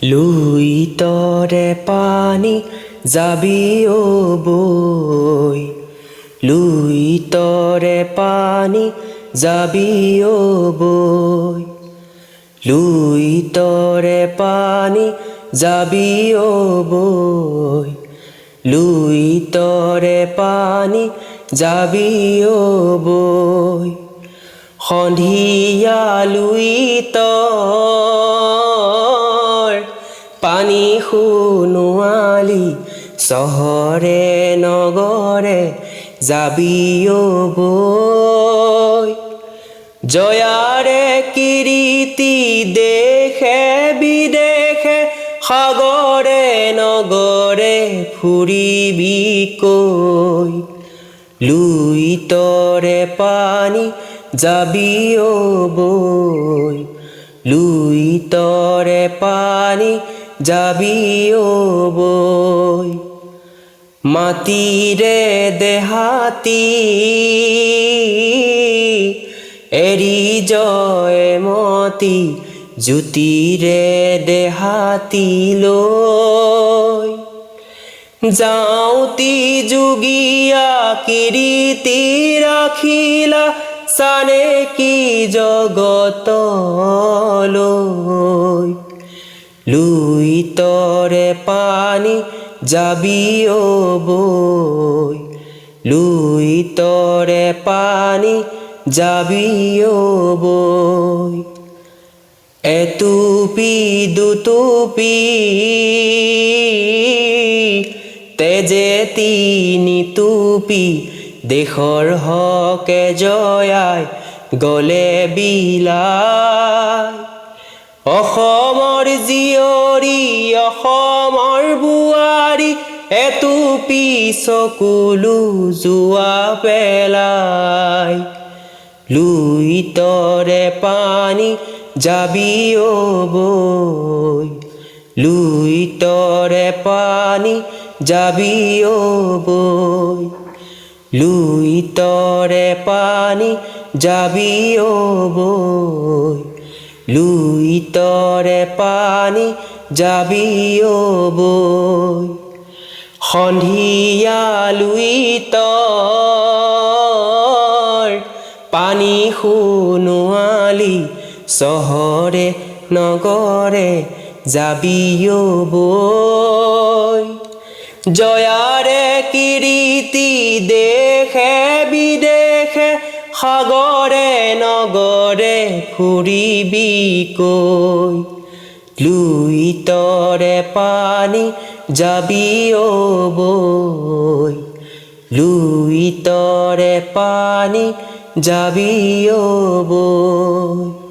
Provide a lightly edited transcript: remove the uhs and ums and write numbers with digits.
Louis তরে পানি যাবি ও বই, লুই তরে পানি যাবি ও বই, লুই তরে পানি যাবি ও বই, লুই তরে পানি যাবি ও বই। সন্ধিয়া লুই তৰ পানী সোণোৱালি, চহৰে নগৰে যাবি ও বৈ। জয়াৰে কিৰীতি দেশে বিদেশে, সাগৰে নগৰে ফুৰিবি কৈ। লুই তৰে পানী যাবি ও বৈ, লুই তৰে পানী যাবি ও বৈ। মাটিৰে দেহাতী এৰি জয়মতী, জ্যোতিৰে দেহাতী লৈ। যাওঁতি যোগীয়া কিৰীতি ৰাখিলা, চানেকি জগতলৈ। লুই তৰে পানী যাবি ও বৈ, লুই তৰে পানী যাবি ও বৈ। এটুপি দুটুপি তেজে তিনি টুপি, দেশৰ হকে জয়াই গলে বিলাই। অসমৰ জীয়ৰী অসমৰ বোৱাৰী, এটুপি চকুলো যোৱা পেলাই। লুই তৰে পানী যাবি ও বৈ, লুই তৰে পানী যাবি ও বৈ, লুই তৰে পানী যাবি ও বৈ, লুই তৰে পানী যাবি ও বৈ। সন্ধিয়া লুই তৰ পানী সোণোৱালি, চহৰে নগৰে যাবি ও বৈ। জয়াৰে কিৰীতি দেশে বিদেশে, সাগৰে নগৰে ফুৰিবি কৈ। লুই তৰে পানী যাবি ও বৈ, লুই তৰে পানী যাবি ও বৈ।